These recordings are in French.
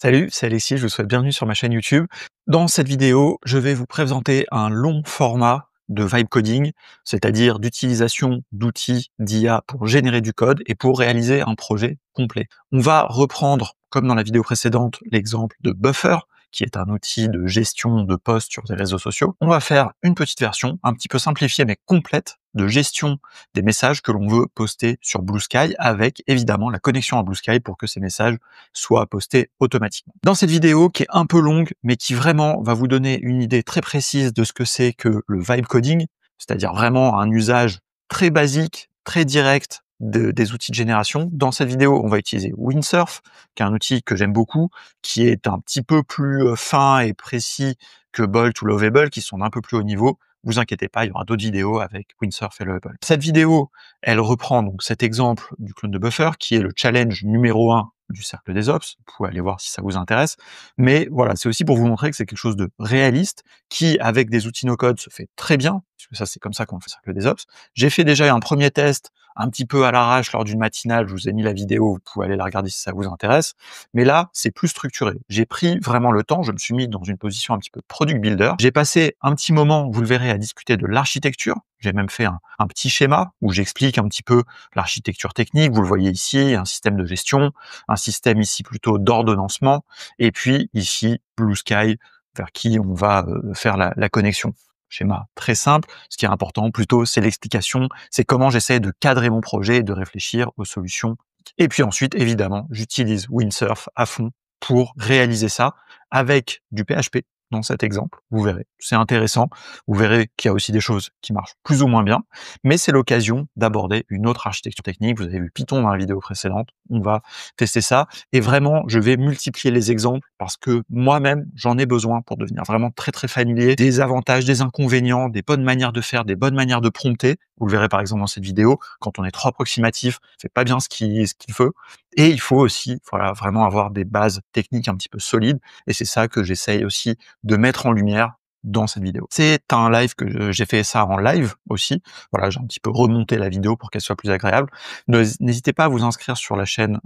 Salut, c'est Alexis, je vous souhaite bienvenue sur ma chaîne YouTube. Dans cette vidéo, je vais vous présenter un long format de vibe coding, c'est-à-dire d'utilisation d'outils d'IA pour générer du code et pour réaliser un projet complet. On va reprendre, comme dans la vidéo précédente, l'exemple de Buffer, qui est un outil de gestion de posts sur les réseaux sociaux. On va faire une petite version, un petit peu simplifiée mais complète, de gestion des messages que l'on veut poster sur Blue Sky, avec évidemment la connexion à Blue Sky pour que ces messages soient postés automatiquement. Dans cette vidéo qui est un peu longue, mais qui vraiment va vous donner une idée très précise de ce que c'est que le vibe coding, c'est-à-dire vraiment un usage très basique, très direct des outils de génération. Dans cette vidéo, on va utiliser Windsurf, qui est un outil que j'aime beaucoup, qui est un petit peu plus fin et précis que Bolt ou Lovable, qui sont d'un peu plus haut niveau. Vous inquiétez pas, il y aura d'autres vidéos avec Windsurf et Lovable. Cette vidéo, elle reprend donc cet exemple du clone de Buffer, qui est le challenge numéro 1 du cercle des ops. Vous pouvez aller voir si ça vous intéresse. Mais voilà, c'est aussi pour vous montrer que c'est quelque chose de réaliste, qui, avec des outils no-code, se fait très bien, puisque ça, c'est comme ça qu'on fait le cercle des ops. J'ai fait déjà un premier test, un petit peu à l'arrache lors d'une matinale, je vous ai mis la vidéo, vous pouvez aller la regarder si ça vous intéresse. Mais là, c'est plus structuré. J'ai pris vraiment le temps, je me suis mis dans une position un petit peu product builder. J'ai passé un petit moment, vous le verrez, à discuter de l'architecture. J'ai même fait un petit schéma où j'explique un petit peu l'architecture technique. Vous le voyez ici, un système de gestion, un système ici plutôt d'ordonnancement, et puis ici Blue Sky vers qui on va faire la connexion. Schéma très simple. Ce qui est important plutôt, c'est l'explication, c'est comment j'essaie de cadrer mon projet et de réfléchir aux solutions. Et puis ensuite, évidemment, j'utilise Windsurf à fond pour réaliser ça avec du PHP dans cet exemple. Vous verrez, c'est intéressant. Vous verrez qu'il y a aussi des choses qui marchent plus ou moins bien, mais c'est l'occasion d'aborder une autre architecture technique. Vous avez vu Python dans la vidéo précédente. On va tester ça. Et vraiment, je vais multiplier les exemples parce que moi-même, j'en ai besoin pour devenir vraiment très, très familier des avantages, des inconvénients, des bonnes manières de faire, des bonnes manières de prompter. Vous le verrez par exemple dans cette vidéo. Quand on est trop approximatif, c'est pas bien ce qu'il veut. Et il faut aussi, voilà, vraiment avoir des bases techniques un petit peu solides. Et c'est ça que j'essaye aussi de mettre en lumière dans cette vidéo. C'est un live que j'ai fait ça en live aussi. Voilà, j'ai un petit peu remonté la vidéo pour qu'elle soit plus agréable. N'hésitez pas à vous inscrire sur la chaîne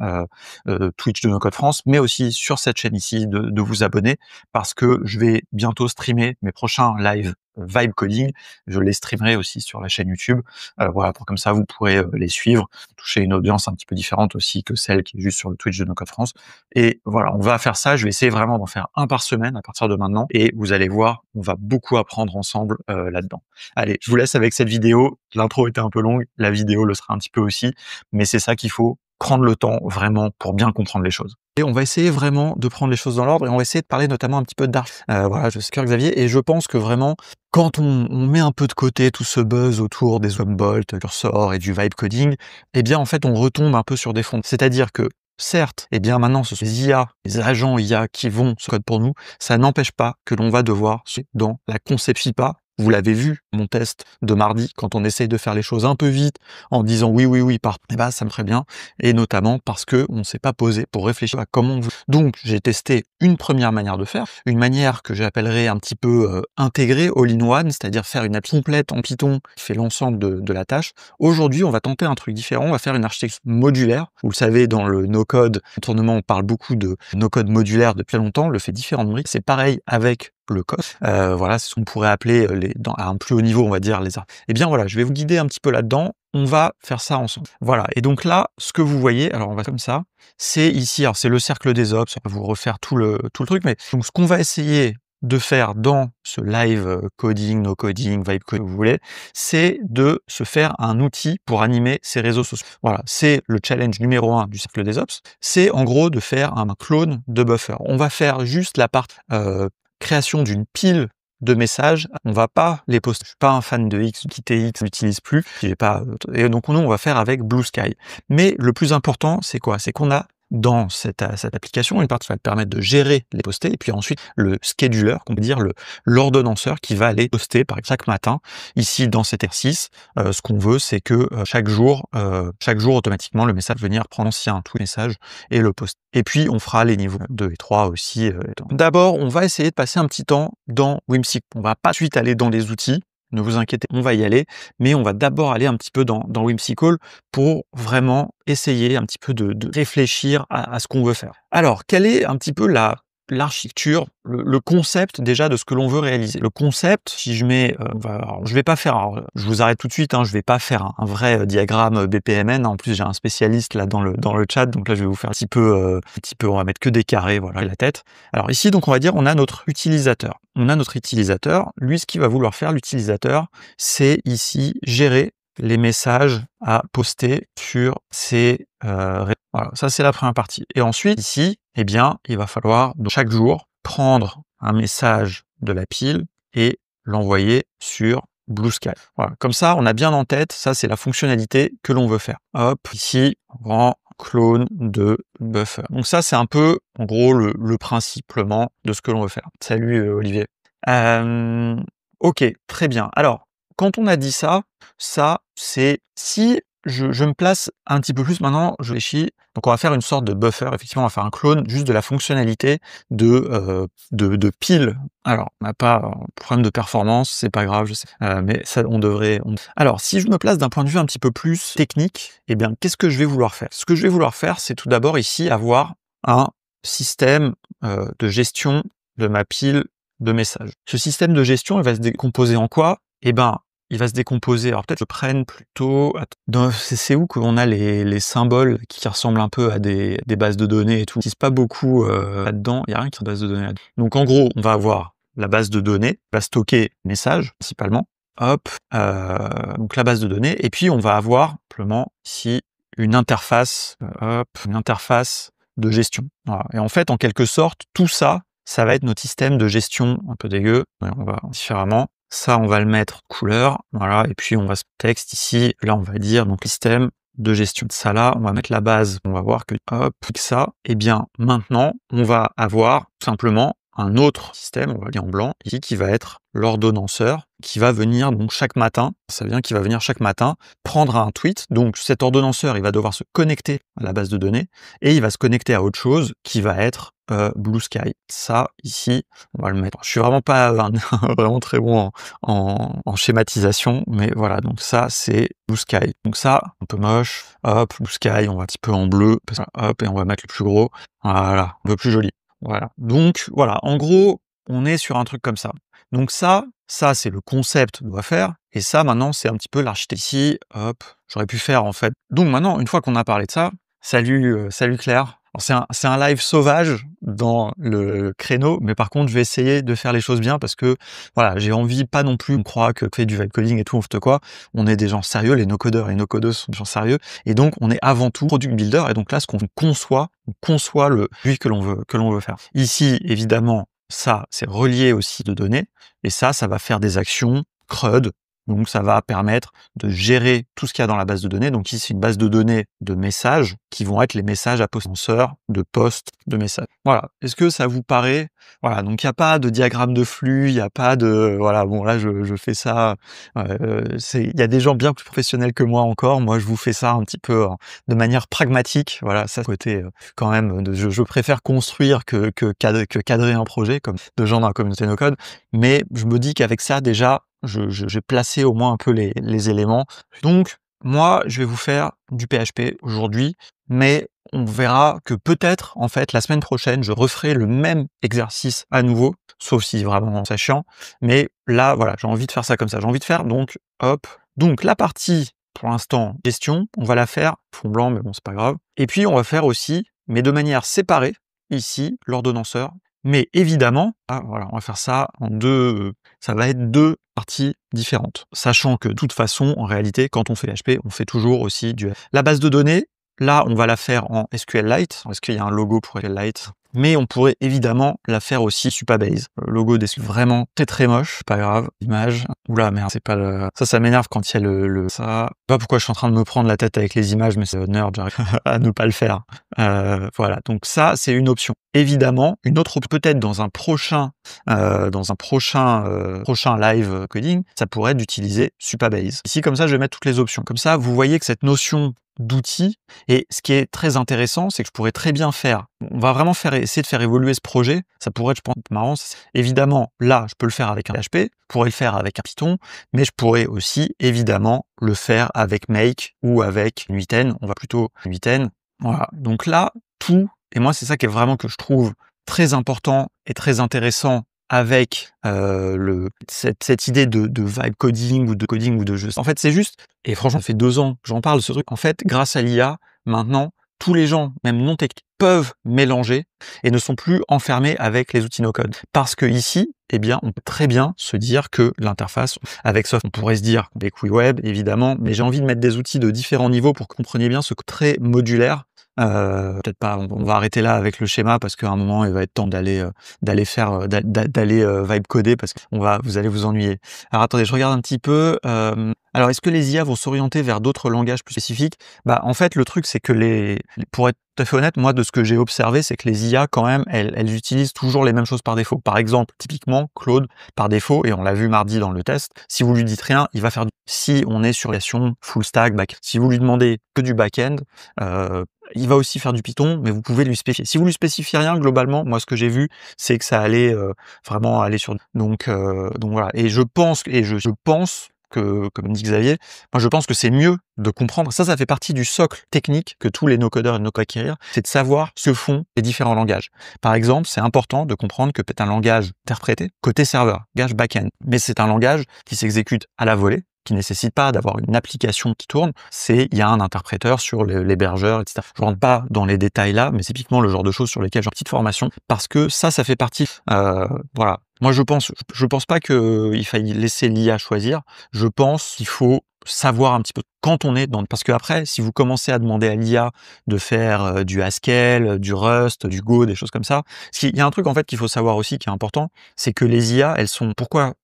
Twitch de No Code France, mais aussi sur cette chaîne ici de vous abonner, parce que je vais bientôt streamer mes prochains lives Vibe Coding. Je les streamerai aussi sur la chaîne YouTube. Voilà, pour comme ça vous pourrez les suivre, toucher une audience un petit peu différente aussi que celle qui est juste sur le Twitch de No Code France. Et voilà, on va faire ça. Je vais essayer vraiment d'en faire un par semaine à partir de maintenant. Et vous allez voir, on va beaucoup apprendre ensemble là-dedans. Allez, je vous laisse avec cette vidéo. L'intro était un peu longue, la vidéo le sera un petit peu aussi, mais c'est ça qu'il faut, prendre le temps vraiment pour bien comprendre les choses. Et on va essayer vraiment de prendre les choses dans l'ordre et on va essayer de parler notamment un petit peu d'art. Voilà, je suis Xavier et je pense que vraiment, quand on met un peu de côté tout ce buzz autour des Bolt, Cursor et du vibe coding, eh bien en fait on retombe un peu sur des fonds. C'est-à-dire que certes, eh bien maintenant ce sont les IA, les agents IA qui vont ce code pour nous, ça n'empêche pas que l'on va devoir, dans la conception pas. Vous l'avez vu, mon test de mardi, quand on essaye de faire les choses un peu vite, en disant oui, oui, oui, eh ben, ça me ferait bien. Et notamment parce que on s'est pas posé pour réfléchir à comment on veut. Donc, j'ai testé une première manière de faire, une manière que j'appellerais un petit peu intégrée, all-in-one, c'est-à-dire faire une appli complète en Python qui fait l'ensemble de la tâche. Aujourd'hui, on va tenter un truc différent, on va faire une architecture modulaire. Vous le savez, dans le no-code tournement, on parle beaucoup de no-code modulaire depuis longtemps, le fait différentes briques. C'est pareil avec le code. Voilà, c'est ce qu'on pourrait appeler à un plus haut niveau, on va dire les arts. Eh bien voilà, je vais vous guider un petit peu là-dedans. On va faire ça ensemble. Voilà. Et donc là, ce que vous voyez, alors on va comme ça, c'est ici, alors c'est le cercle des ops, on va vous refaire tout le truc, mais donc ce qu'on va essayer de faire dans ce live coding, no coding, vibe coding, vous voulez, c'est de se faire un outil pour animer ces réseaux sociaux. Voilà, c'est le challenge numéro 1 du cercle des ops. C'est en gros de faire un clone de Buffer. On va faire juste la partie création d'une pile de messages, on va pas les poster. Je suis pas un fan de X, QTX, n'utilise plus. J'ai pas, et donc nous on va faire avec Blue Sky. Mais le plus important, c'est quoi? C'est qu'on a dans cette application une partie qui va te permettre de gérer les postés et puis ensuite le scheduler, qu'on peut dire l'ordonnanceur qui va aller poster par chaque matin. Ici dans cet exercice, ce qu'on veut, c'est que chaque jour automatiquement le message va venir prendre ancien tout message et le poster. Et puis on fera les niveaux 2 et 3 aussi. D'abord, on va essayer de passer un petit temps dans Whimsy. On va pas tout de suite aller dans les outils. Ne vous inquiétez, on va y aller, mais on va d'abord aller un petit peu dans Whimsical pour vraiment essayer un petit peu de réfléchir à ce qu'on veut faire. Alors, quelle est un petit peu l'architecture, le concept déjà de ce que l'on veut réaliser? Le concept, si je mets, alors je vais pas faire, alors je vous arrête tout de suite, hein, je vais pas faire un vrai diagramme BPMN. En plus, j'ai un spécialiste là dans le chat, donc là je vais vous faire un petit peu, on va mettre que des carrés, voilà, la tête. Alors ici, donc on va dire, on a notre utilisateur. On a notre utilisateur. Lui, ce qu'il va vouloir faire, l'utilisateur, c'est ici gérer les messages à poster sur ces voilà, ça c'est la première partie. Et ensuite, ici, eh bien, il va falloir donc, chaque jour prendre un message de la pile et l'envoyer sur Blue Sky. Voilà, comme ça, on a bien en tête, ça c'est la fonctionnalité que l'on veut faire. Hop, ici, on prend clone de buffer. Donc ça, c'est un peu, en gros, le principlement de ce que l'on veut faire. Salut Olivier. Ok, très bien. Alors, quand on a dit ça, c'est si je me place un petit peu plus maintenant, je réfléchis. Donc on va faire une sorte de buffer, effectivement, on va faire un clone juste de la fonctionnalité de pile. Alors, on n'a pas un problème de performance, c'est pas grave, je sais. Mais ça, on devrait. Alors, si je me place d'un point de vue un petit peu plus technique, eh bien, qu'est-ce que je vais vouloir faire? Ce que je vais vouloir faire, c'est tout d'abord ici avoir un système de gestion de ma pile de messages. Ce système de gestion, il va se décomposer en quoi? Eh ben, il va se décomposer. Alors peut-être je prenne plutôt. C'est où qu'on a les symboles qui ressemblent un peu à des bases de données et tout. Ils n'utilisent pas beaucoup là-dedans. Il n'y a rien qui est base de données là-dedans. Donc en gros, on va avoir la base de données, qui va stocker les messages principalement. Hop, donc la base de données. Et puis on va avoir simplement ici une interface, une interface de gestion. Voilà. Et en fait, en quelque sorte, tout ça, ça va être notre système de gestion un peu dégueu. On va différemment. Ça, on va le mettre couleur, voilà, et puis on va ce texte ici, là on va dire donc système de gestion. Ça là, on va mettre la base, on va voir que hop, ça, et bien maintenant, on va avoir tout simplement un autre système, on va le dire en blanc, ici qui va être l'ordonnanceur, qui va venir donc chaque matin, ça veut dire qu'il va venir chaque matin prendre un tweet. Donc cet ordonnanceur, il va devoir se connecter à la base de données et il va se connecter à autre chose qui va être Blue Sky. Ça ici, on va le mettre. Je suis vraiment pas vraiment très bon en schématisation, mais voilà. Donc ça c'est Blue Sky. Donc ça un peu moche. Hop, Blue Sky, on va un petit peu en bleu. Hop et on va mettre le plus gros. Voilà, un peu plus joli. Voilà. Donc voilà. En gros, on est sur un truc comme ça. Donc ça c'est le concept qu'on doit faire, et ça maintenant c'est un petit peu l'architecture. Ici, hop, j'aurais pu faire en fait. Donc maintenant, une fois qu'on a parlé de ça, salut Claire. C'est un live sauvage dans le créneau, mais par contre je vais essayer de faire les choses bien parce que voilà, j'ai envie pas non plus, on croit que fait du vibe coding et tout, n'importe quoi. On est des gens sérieux, les no-codeurs et no-codeuses sont des gens sérieux, et donc on est avant tout product builder, et donc là ce qu'on conçoit, on conçoit le produit que l'on veut faire. Ici, évidemment, ça, c'est relié aussi de données, et ça va faire des actions CRUD, donc ça va permettre de gérer tout ce qu'il y a dans la base de données. Donc ici, c'est une base de données de messages qui vont être les messages à postenseur, de poste, de messages. Voilà. Est-ce que ça vous paraît? Voilà. Donc il n'y a pas de diagramme de flux, il n'y a pas de... Voilà, bon là, je fais ça... il y a des gens bien plus professionnels que moi encore. Moi, je vous fais ça un petit peu de manière pragmatique. Voilà, ça, côté quand même, je préfère construire que cadrer un projet, comme de gens dans la communauté no-code. Mais je me dis qu'avec ça, déjà, j'ai placé au moins un peu les éléments. Donc, moi, je vais vous faire du PHP aujourd'hui, mais on verra que peut-être, en fait, la semaine prochaine, je referai le même exercice à nouveau, sauf si vraiment c'est chiant. Mais là, voilà, j'ai envie de faire ça comme ça. J'ai envie de faire, donc, hop. Donc, la partie, pour l'instant, gestion, on va la faire fond blanc, mais bon, c'est pas grave. Et puis, on va faire aussi, mais de manière séparée, ici, l'ordonnanceur. Mais évidemment, voilà, on va faire ça en deux, ça va être deux parties différentes. Sachant que de toute façon, en réalité, quand on fait PHP, on fait toujours aussi la base de données. Là, on va la faire en SQLite, parce qu'il y a un logo pour SQLite. Mais on pourrait évidemment la faire aussi Supabase. Le logo des vraiment très moche, pas grave. Image. Oula, merde, c'est pas le... Ça m'énerve quand il y a ça. Je sais pas pourquoi je suis en train de me prendre la tête avec les images, mais c'est nerd, j'arrive à ne pas le faire. Voilà, donc ça, c'est une option. Évidemment, une autre, peut-être dans un prochain live coding, ça pourrait être d'utiliser Supabase. Ici, comme ça, je vais mettre toutes les options. Comme ça, vous voyez que cette notion d'outils, et ce qui est très intéressant, c'est que je pourrais très bien faire On va vraiment essayer de faire évoluer ce projet. Ça pourrait être, je pense, marrant. Évidemment, là, je peux le faire avec un PHP, je pourrais le faire avec un Python, mais je pourrais aussi, évidemment, le faire avec Make ou avec une 8n. On va plutôt une 8n. Voilà. Donc là, tout, et moi, c'est ça qui est vraiment que je trouve très important et très intéressant avec cette idée de vibe coding ou de jeu. En fait, c'est juste, et franchement, ça fait 2 ans que j'en parle, ce truc. En fait, grâce à l'IA, maintenant, tous les gens, même non techniques, peuvent mélanger et ne sont plus enfermés avec les outils no-code. Parce que ici, eh bien, on peut très bien se dire que l'interface, avec Soft, on pourrait se dire des QI web, évidemment, mais j'ai envie de mettre des outils de différents niveaux pour que vous compreniez bien ce très modulaire. Peut-être pas, on va arrêter là avec le schéma parce qu'à un moment, il va être temps d'aller vibe coder parce que vous allez vous ennuyer. Alors attendez, je regarde un petit peu. Alors, est-ce que les IA vont s'orienter vers d'autres langages plus spécifiques? Bah, en fait, le truc, c'est que pour être tout à fait honnête, moi, de ce que j'ai observé, c'est que les IA, quand même, elles utilisent toujours les mêmes choses par défaut. Par exemple, typiquement, Claude, par défaut, et on l'a vu mardi dans le test, si vous lui dites rien, il va faire si on est sur l'application full stack, back. Si vous lui demandez que du back-end, il va aussi faire du Python, mais vous pouvez lui spécifier. Si vous lui spécifiez rien, globalement, moi, ce que j'ai vu, c'est que ça allait vraiment aller sur. Donc voilà. Et je pense que, comme dit Xavier, moi je pense que c'est mieux de comprendre. Ça fait partie du socle technique que tous les no-codeurs et no-codeurs acquérir, c'est de savoir ce que font les différents langages. Par exemple, c'est important de comprendre que peut-être un langage interprété côté serveur, langage back-end, mais c'est un langage qui s'exécute à la volée, qui nécessite pas d'avoir une application qui tourne, il y a un interpréteur sur l'hébergeur, etc. Je rentre pas dans les détails là, mais c'est typiquement le genre de choses sur lesquelles j'ai une petite formation, parce que ça fait partie, voilà. Moi, je pense pas qu'il faille laisser l'IA choisir. Je pense qu'il faut savoir un petit peu quand on est parce que après, si vous commencez à demander à l'IA de faire du Haskell, du Rust, du Go, des choses comme ça, il y a un truc en fait qu'il faut savoir aussi qui est important, c'est que les IA, pourquoi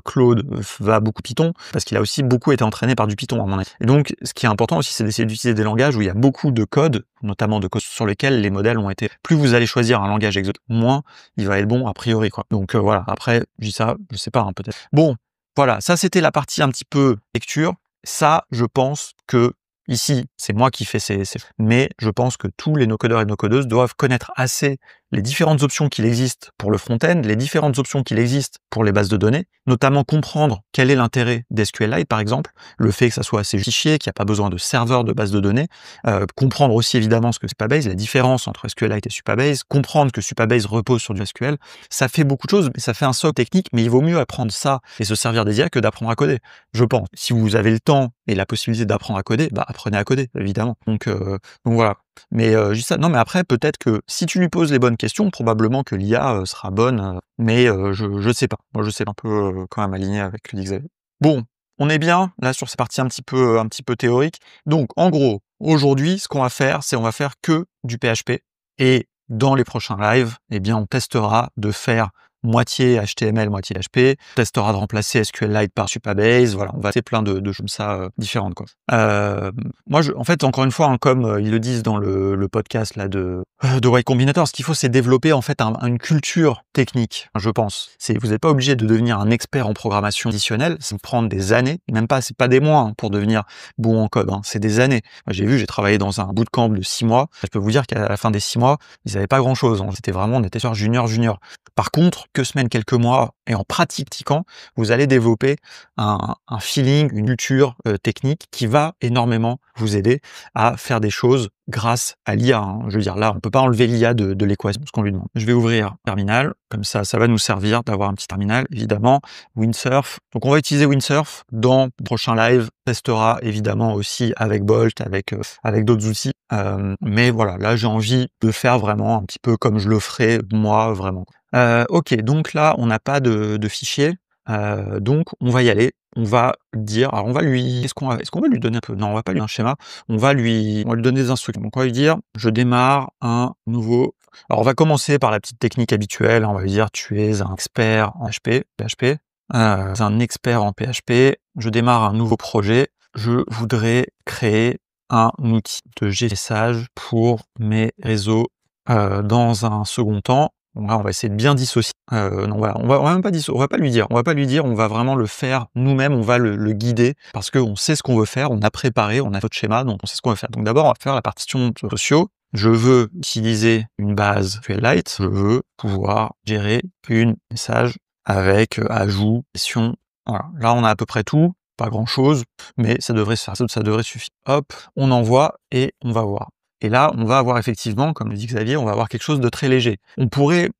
Claude va beaucoup Python, parce qu'il a aussi beaucoup été entraîné par du Python à mon avis. Et donc, ce qui est important aussi, c'est d'essayer d'utiliser des langages où il y a beaucoup de code, notamment de code sur lesquels les modèles ont été. Plus vous allez choisir un langage exotique, moins il va être bon a priori, quoi. Donc voilà. Après, je dis ça, je sais pas, hein, peut-être. Bon, voilà. Ça, c'était la partie un petit peu lecture. Ça, je pense que ici, c'est moi qui fais mais je pense que tous les no-codeurs et no-codeuses doivent connaître assez les différentes options qu'il existe pour le front-end, les différentes options qu'il existe pour les bases de données, notamment comprendre quel est l'intérêt d'SQLite, par exemple, le fait que ça soit assez fichier, qu'il n'y a pas besoin de serveur de base de données, comprendre aussi évidemment ce que c'est Supabase, la différence entre SQLite et Supabase, comprendre que Supabase repose sur du SQL, ça fait beaucoup de choses, mais ça fait un socle technique, mais il vaut mieux apprendre ça et se servir des IA que d'apprendre à coder, je pense. Si vous avez le temps et la possibilité d'apprendre à coder, bah apprenez à coder, évidemment. Donc voilà. Mais je dis ça, non mais après peut-être que si tu lui poses les bonnes questions, probablement que l'IA sera bonne, mais je sais pas. Moi je sais un peu quand même aligné avec ce que dit Xavier. Bon, on est bien là sur cette partie un petit peu théorique. Donc en gros, aujourd'hui, ce qu'on va faire, c'est on va faire que du PHP et dans les prochains lives, eh bien on testera de faire moitié HTML, moitié PHP, on testera de remplacer SQLite par Supabase, voilà, on va faire plein de choses comme ça différentes, quoi. Moi, en fait, encore une fois, hein, comme ils le disent dans le podcast là de Y Combinator, ce qu'il faut, c'est développer en fait une culture technique, je pense. Vous n'êtes pas obligé de devenir un expert en programmation additionnelle, ça peut prendre des années, même pas, c'est pas des mois hein, pour devenir bon en code, hein, c'est des années. Moi, j'ai travaillé dans un bootcamp de 6 mois, je peux vous dire qu'à la fin des 6 mois, ils n'avaient pas grand-chose, hein. On était sur junior. Par contre, quelques semaines, quelques mois, et en pratiquant, vous allez développer un feeling, une culture technique qui va énormément vous aider à faire des choses grâce à l'IA. Hein. Je veux dire, là, on peut pas enlever l'IA de l'équation, ce qu'on lui demande. Je vais ouvrir Terminal, comme ça va nous servir d'avoir un petit terminal, évidemment. Windsurf. Donc, on va utiliser Windsurf dans le prochain live. On testera évidemment aussi avec Bolt, avec d'autres outils. Mais voilà, là, j'ai envie de faire vraiment un petit peu comme je le ferais moi, vraiment. Ok, donc là, on n'a pas de fichier. Donc, on va y aller. On va dire, alors on va lui, est-ce qu'on va lui donner un peu, non, on va pas lui donner un schéma, on va lui donner des instructions. Donc on va lui dire, je démarre un nouveau. Alors on va commencer par la petite technique habituelle. On va lui dire, tu es un expert en PHP, un expert en PHP. Je démarre un nouveau projet. Je voudrais créer un outil de message pour mes réseaux. Dans un second temps. Donc là, on va essayer de bien dissocier. Non, voilà, on va même pas dissocier, on va pas lui dire, on va vraiment le faire nous-mêmes, on va le guider parce qu'on sait ce qu'on veut faire, on a préparé, on a notre schéma, donc on sait ce qu'on veut faire. Donc d'abord, on va faire la partition sociaux. je veux utiliser une base SQLite, je veux pouvoir gérer une message avec ajout, question. Voilà. Là, on a à peu près tout, pas grand-chose, mais ça devrait suffire. Hop, on envoie et on va voir. Et là, on va avoir effectivement, comme le dit Xavier, on va avoir quelque chose de très léger. On pourrait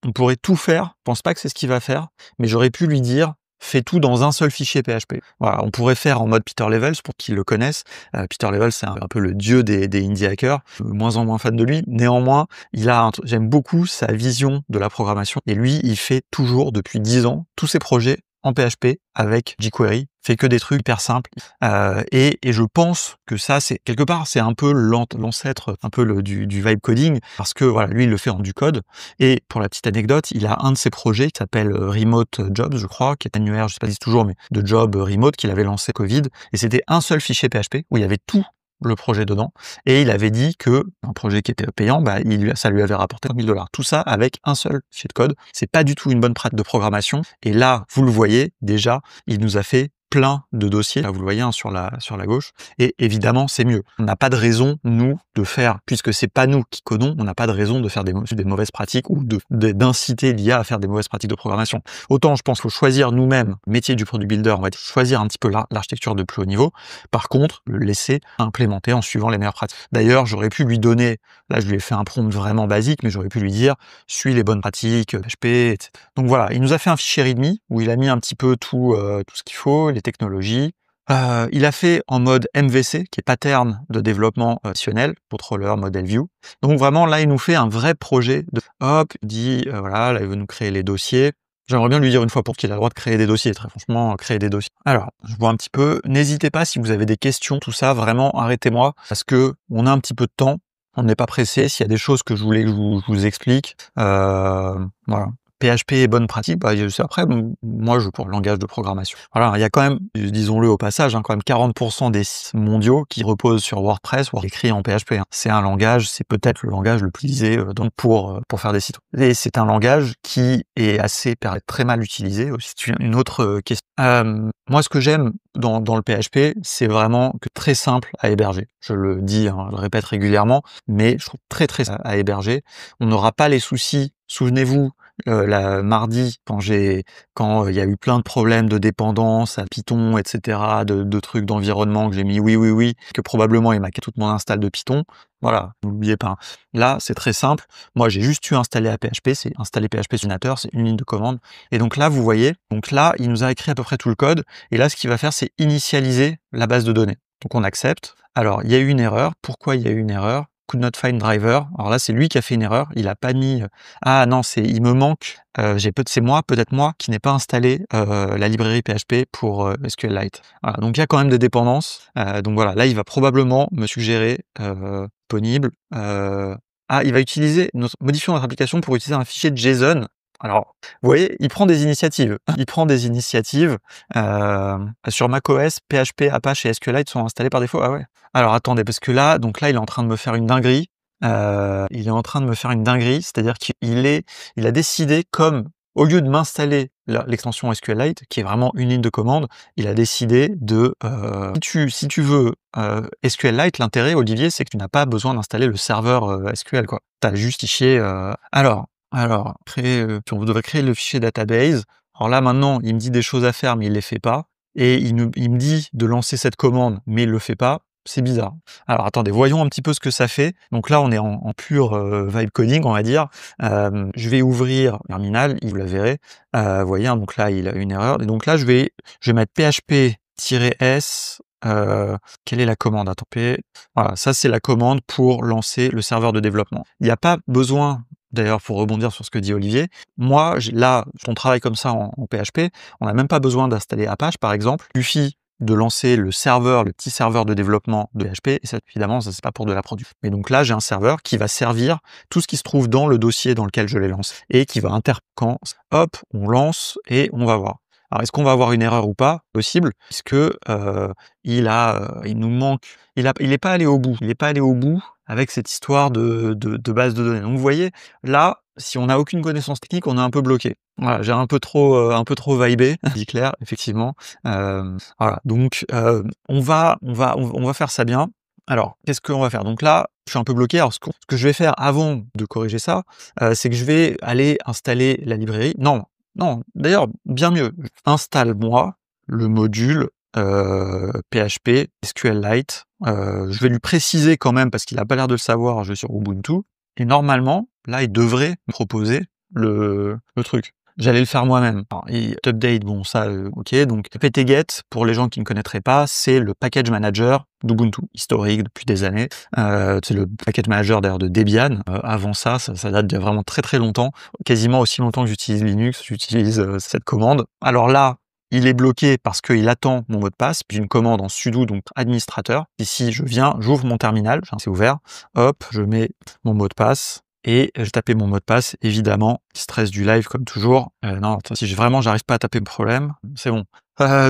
tout faire, je pense pas que c'est ce qu'il va faire, mais j'aurais pu lui dire, fais tout dans un seul fichier PHP. Voilà, on pourrait faire en mode Peter Levels pour qu'ils le connaissent. Peter Levels, c'est un peu le dieu des indie hackers. Je suis de moins en moins fan de lui. Néanmoins, j'aime beaucoup sa vision de la programmation. Et lui, il fait toujours, depuis 10 ans, tous ses projets en PHP avec jQuery, fait que des trucs hyper simples. Et je pense que ça, c'est quelque part, c'est un peu l'ancêtre un peu du vibe coding, parce que voilà, lui, il le fait en du code. Et pour la petite anecdote, il a un de ses projets qui s'appelle Remote Jobs, je crois, qui est annuaire, je sais pas si c'est toujours, mais de job remote qu'il avait lancé Covid. Et c'était un seul fichier PHP où il y avait tout le projet dedans, et il avait dit que un projet qui était payant, ça lui avait rapporté 1 000 $. Tout ça avec un seul fichier de code. C'est pas du tout une bonne pratique de programmation. Et là, vous le voyez, déjà, il nous a fait plein de dossiers. Là, vous le voyez sur la gauche. Et évidemment, c'est mieux. On n'a pas de raison, nous, de faire, puisque c'est pas nous qui codons, on n'a pas de raison de faire des mauvaises pratiques ou d'inciter l'IA à faire des mauvaises pratiques de programmation. Autant, je pense qu'il faut choisir nous-mêmes, métier du product builder, on va choisir un petit peu l'architecture de plus haut niveau. Par contre, le laisser implémenter en suivant les meilleures pratiques. D'ailleurs, j'aurais pu lui donner, là, je lui ai fait un prompt vraiment basique, mais j'aurais pu lui dire, suis les bonnes pratiques, PHP, etc. Donc voilà, il nous a fait un fichier README où il a mis un petit peu tout ce qu'il faut, les technologies. Il a fait en mode MVC, qui est pattern de développement additionnel, contrôleur, model view. Donc vraiment, là, il nous fait un vrai projet de hop, il dit, voilà, là, il veut nous créer les dossiers. J'aimerais bien lui dire une fois pour qu'il a le droit de créer des dossiers, très franchement, créer des dossiers. Alors, je vois un petit peu, n'hésitez pas si vous avez des questions, tout ça, vraiment, arrêtez-moi, parce que on a un petit peu de temps, on n'est pas pressé, s'il y a des choses que je voulais que je vous explique, voilà. PHP est bonne pratique, après, moi, pour le langage de programmation. Voilà, il y a quand même, disons-le au passage, quand même 40% des sites mondiaux qui reposent sur WordPress ou écrits en PHP. C'est un langage, c'est peut-être le langage le plus utilisé pour faire des sites. Et c'est un langage qui est très mal utilisé. C'est une autre question. Moi, ce que j'aime dans le PHP, c'est vraiment que très simple à héberger. Je le dis, je le répète régulièrement, mais je trouve très très simple à héberger. On n'aura pas les soucis. Souvenez-vous, mardi, quand il y a eu plein de problèmes de dépendance à Python, etc., de trucs d'environnement, que j'ai mis oui, que probablement il m'a cassé toute mon install de Python. Voilà, n'oubliez pas. Là, c'est très simple. Moi, j'ai juste eu installer à PHP, c'est installer PHP sur ordinateur, c'est une ligne de commande. Et donc là, vous voyez, donc là, il nous a écrit à peu près tout le code. Et là, ce qu'il va faire, c'est initialiser la base de données. Donc on accepte. Alors, il y a eu une erreur. Pourquoi il y a eu une erreur? Could not find driver. Alors là, c'est lui qui a fait une erreur. Il a pas mis. Ah non, il me manque. C'est peut-être moi qui n'ai pas installé la librairie PHP pour SQLite. Voilà, donc il y a quand même des dépendances. Donc voilà, là, il va probablement me suggérer disponible. Il va modifier notre application pour utiliser un fichier JSON. Alors, vous voyez, il prend des initiatives. Sur macOS, PHP, Apache et SQLite sont installés par défaut. Ah ouais. Alors attendez, parce que là, il est en train de me faire une dinguerie. C'est-à-dire qu'il a décidé, comme au lieu de m'installer l'extension SQLite, qui est vraiment une ligne de commande, il a décidé de si tu veux SQLite, l'intérêt, Olivier, c'est que tu n'as pas besoin d'installer le serveur SQL, quoi. Tu as juste fichier. Alors, on devrait créer le fichier database. Alors là, maintenant, il me dit des choses à faire, mais il les fait pas. Et il me dit de lancer cette commande, mais il le fait pas. C'est bizarre. Alors attendez, voyons un petit peu ce que ça fait. Donc là, on est en pur vibe coding, on va dire. Je vais ouvrir Terminal, vous la verrez. Vous voyez, donc là, il a une erreur. Et donc là, je vais mettre php-s. Quelle est la commande? Attendez. Voilà, ça c'est la commande pour lancer le serveur de développement. Il n'y a pas besoin. D'ailleurs, pour rebondir sur ce que dit Olivier, moi, là, on travaille comme ça en PHP, on n'a même pas besoin d'installer Apache, par exemple. Il suffit de lancer le petit serveur de développement de PHP, et ça, évidemment, ça c'est pas pour de la production. Mais donc là, j'ai un serveur qui va servir tout ce qui se trouve dans le dossier dans lequel je l'ai lancé, et qui va quand, hop, on lance, et on va voir. Alors, est-ce qu'on va avoir une erreur ou pas? Possible, puisque il nous manque, il est pas allé au bout. Il n'est pas allé au bout avec cette histoire de base de données. Donc, vous voyez, là, si on n'a aucune connaissance technique, on est un peu bloqué. Voilà, j'ai un peu trop vibé, dit Claire, effectivement. Voilà, donc on va faire ça bien. Alors, qu'est-ce qu'on va faire? Donc là, je suis un peu bloqué. Alors, ce que je vais faire avant de corriger ça, c'est que je vais aller installer la librairie. Non, non, d'ailleurs, bien mieux. Installe-moi le module, PHP SQLite. Je vais lui préciser quand même parce qu'il a pas l'air de le savoir, je vais sur Ubuntu et normalement, là, il devrait me proposer le truc. J'allais le faire moi-même. Alors, et update, bon ça, OK, donc ptget, pour les gens qui ne connaîtraient pas, c'est le package manager d'Ubuntu, historique depuis des années. C'est le package manager d'ailleurs de Debian. Avant ça date de vraiment très, très longtemps. Quasiment aussi longtemps que j'utilise Linux, j'utilise, cette commande. Alors là, il est bloqué parce qu'il attend mon mot de passe, puis une commande en sudo, donc administrateur. Ici, je viens, j'ouvre mon terminal, c'est ouvert, hop, je mets mon mot de passe, et j'ai tapé mon mot de passe, évidemment, stress du live comme toujours. Non, si vraiment j'arrive pas à taper le problème, c'est bon.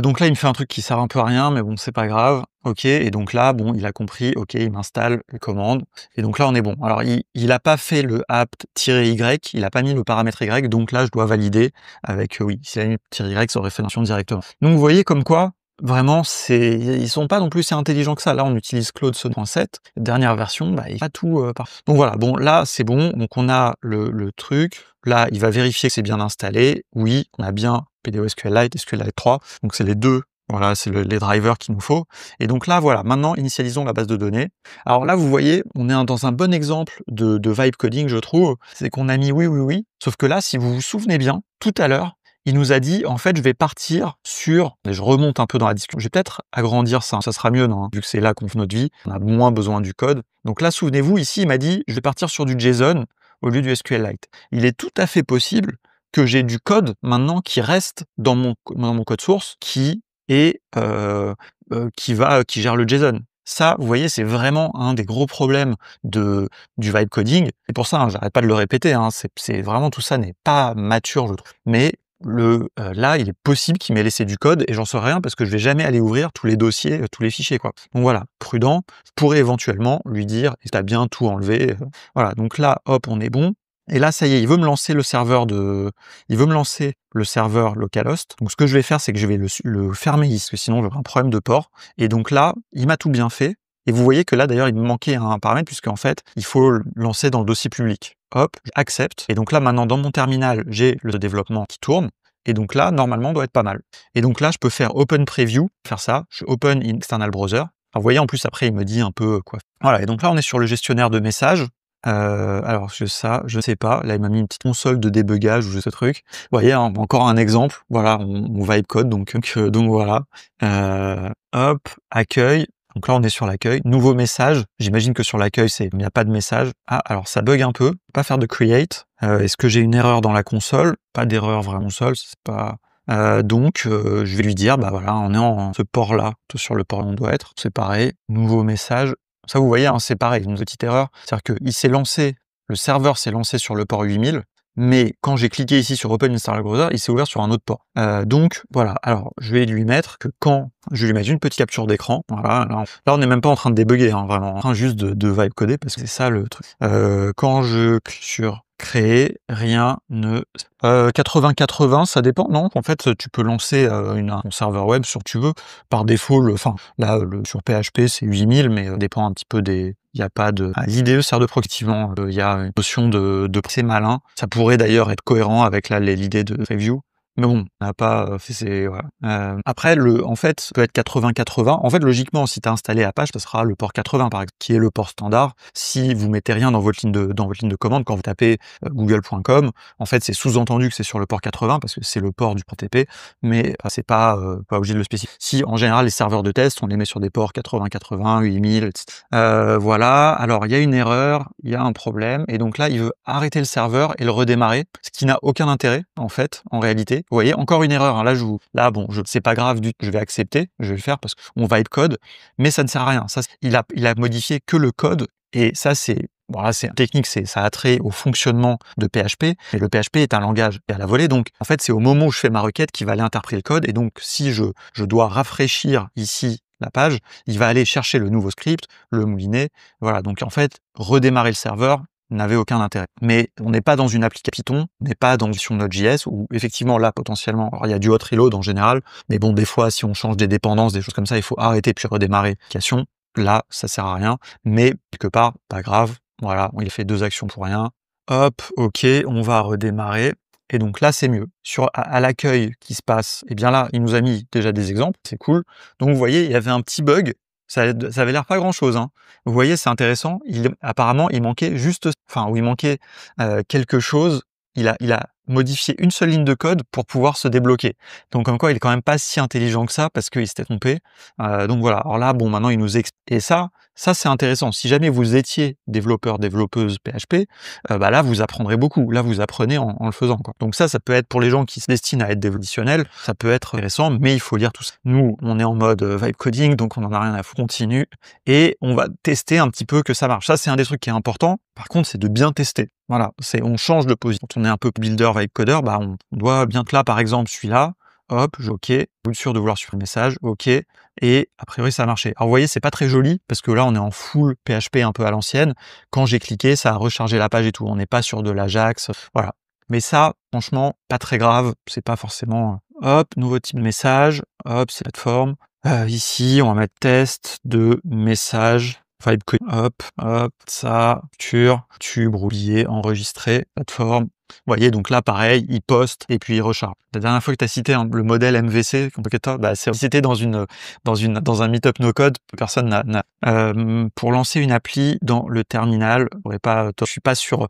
Donc là, il me fait un truc qui sert un peu à rien, mais bon, c'est pas grave. OK, et donc là, bon, il a compris, OK, il m'installe les commandes, et donc là, on est bon. Alors, il a pas fait le apt-y, il a pas mis le paramètre Y, donc là, je dois valider avec, oui, s'il a mis -Y, ça aurait fait l'intention directement. Donc, vous voyez comme quoi, vraiment, ils sont pas non plus si intelligents que ça. Là, on utilise Claude 7, dernière version, bah, il pas tout donc voilà, bon, là, c'est bon. Donc on a le truc. Là, il va vérifier que c'est bien installé. Oui, on a bien PDO SQLite, SQLite 3. Donc c'est les deux. Voilà, c'est les drivers qu'il nous faut. Et donc là, voilà, maintenant, initialisons la base de données. Alors là, vous voyez, on est dans un bon exemple de vibe coding, je trouve. C'est qu'on a mis oui, oui, oui. Sauf que là, si vous vous souvenez bien, tout à l'heure, il nous a dit, en fait, je vais partir sur, et je remonte un peu dans la discussion, je vais peut-être agrandir ça, ça sera mieux, non, vu que c'est là qu'on fait notre vie, on a moins besoin du code. Donc là, souvenez-vous, ici, il m'a dit, je vais partir sur du JSON au lieu du SQLite. Il est tout à fait possible que j'ai du code maintenant qui reste dans mon code source, qui est, qui gère le JSON. Ça, vous voyez, c'est vraiment un des gros problèmes du vibe coding. C'est pour ça, hein, j'arrête pas de le répéter, hein, c'est vraiment tout ça n'est pas mature, je trouve. Mais là, il est possible qu'il m'ait laissé du code et j'en saurais rien parce que je vais jamais aller ouvrir tous les dossiers, tous les fichiers, quoi. Donc voilà, prudent. Je pourrais éventuellement lui dire: «Tu as bien tout enlevé», voilà. Donc là, hop, on est bon. Et là, ça y est, il veut me lancer le serveur localhost. Donc ce que je vais faire, c'est que je vais le fermer ici, parce que sinon j'aurai un problème de port. Et donc là, il m'a tout bien fait. Et vous voyez que là, d'ailleurs, il me manquait un paramètre, puisqu'en fait, il faut le lancer dans le dossier public. Hop, j'accepte. Et donc là, maintenant, dans mon terminal, j'ai le développement qui tourne. Et donc là, normalement, on doit être pas mal. Et donc là, je peux faire Open Preview, faire ça. Je Open in External Browser. Alors, vous voyez, en plus, après, il me dit un peu quoi. Voilà, et donc là, on est sur le gestionnaire de messages. Alors je sais pas. Là, il m'a mis une petite console de débugage ou je sais ce truc. Vous voyez, hein, encore un exemple. Voilà, on vibe code, donc voilà. Hop, accueil. Donc là, on est sur l'accueil. Nouveau message. J'imagine que sur l'accueil, il n'y a pas de message. Ah, alors ça bug un peu. Pas faire de create. Est-ce que j'ai une erreur dans la console? Pas d'erreur vraiment console. C'est pas. Donc, je vais lui dire, bah voilà, on est en ce port-là, sur le port où on doit être. C'est pareil. Nouveau message. Ça, vous voyez, hein, c'est pareil, une petite erreur. C'est-à-dire que le serveur s'est lancé sur le port 8000, mais quand j'ai cliqué ici sur Open Installer Browser, il s'est ouvert sur un autre port. Donc, voilà. Alors, je vais lui mettre une petite capture d'écran. Voilà. Là, on n'est même pas en train de débugger, hein, vraiment. En train juste de vibe coder, parce que c'est ça le truc. Quand je clique sur créer, rien ne... 80-80, ça dépend, non? En fait, tu peux lancer un serveur web sur tu veux. Par défaut, sur PHP, c'est 8000, mais ça dépend un petit peu il n'y a pas de... L'IDE sert de proactivement. Il y a une notion de c'est malin. Ça pourrait d'ailleurs être cohérent avec l'idée de preview. Mais bon, on n'a pas fait voilà. Après, en fait, ça peut être 80-80. En fait, logiquement, si tu as installé Apache, ça sera le port 80, par exemple, qui est le port standard. Si vous mettez rien dans votre ligne de commande, quand vous tapez google.com, en fait, c'est sous-entendu que c'est sur le port 80 parce que c'est le port du TCP, mais c'est pas obligé de le spécifier. Si, en général, les serveurs de test, on les met sur des ports 80-80, 8000, etc. Voilà. Alors, il y a une erreur, il y a un problème, et donc là, il veut arrêter le serveur et le redémarrer, ce qui n'a aucun intérêt, en fait, en réalité. Vous voyez, encore une erreur, hein. Là, bon, c'est pas grave, je vais accepter, je vais le faire parce qu'on va être code, mais ça ne sert à rien. Ça, il a modifié que le code, et ça, c'est une technique, ça a trait au fonctionnement de PHP, mais le PHP est un langage à la volée, donc en fait, c'est au moment où je fais ma requête qu'il va aller interpréter le code, et donc si je dois rafraîchir ici la page, il va aller chercher le nouveau script, le mouliner, voilà. Donc en fait, redémarrer le serveur n'avait aucun intérêt. Mais on n'est pas dans une application Python, on n'est pas dans une version Node.js où effectivement là potentiellement, alors il y a du hot reload en général, mais bon, des fois si on change des dépendances, des choses comme ça, il faut arrêter puis redémarrer l'application. Là, ça sert à rien, mais quelque part, pas grave. Voilà, il a fait 2 actions pour rien. Hop, OK, on va redémarrer et donc là, c'est mieux. À l'accueil qui se passe, et bien là, il nous a mis déjà des exemples, c'est cool. Donc vous voyez, il y avait un petit bug, ça avait l'air pas grand-chose, hein. Vous voyez, c'est intéressant, apparemment, il manquait juste enfin, où il manquait, quelque chose. Il a modifié une seule ligne de code pour pouvoir se débloquer. Donc comme quoi, il est quand même pas si intelligent que ça parce qu'il s'était trompé. Donc voilà, alors là, bon, maintenant, il nous explique et ça, c'est intéressant. Si jamais vous étiez développeur, développeuse PHP, bah là, vous apprendrez beaucoup. Là, vous apprenez en le faisant, quoi. Donc ça peut être pour les gens qui se destinent à être développeurationnels, ça peut être intéressant, mais il faut lire tout ça. Nous, on est en mode vibe coding, donc on en a rien à foutre. Continue et on va tester un petit peu que ça marche. Ça, c'est un des trucs qui est important. Par contre, c'est de bien tester. Voilà, on change de position. Quand on est un peu builder, vibe coder, bah on doit bien que là, par exemple, celui-là, hop, OK, vous êtes sûr de vouloir suivre le message, OK, et a priori ça a marché. Alors vous voyez, c'est pas très joli parce que là on est en full PHP un peu à l'ancienne. Quand j'ai cliqué, ça a rechargé la page et tout. On n'est pas sur de l'Ajax, voilà. Mais ça, franchement, pas très grave. C'est pas forcément. Hop, nouveau type de message. Hop, c'est plateforme. Ici, on va mettre test de message. Vibe coding. Hop, hop, ça, tube, roulier, enregistré, plateforme. Vous voyez, donc là, pareil, il poste et puis il recharge. La dernière fois que tu as cité le modèle MVC, bah, c'était dans un meet-up no-code, personne n'a. Pour lancer une appli dans le terminal, je suis pas sur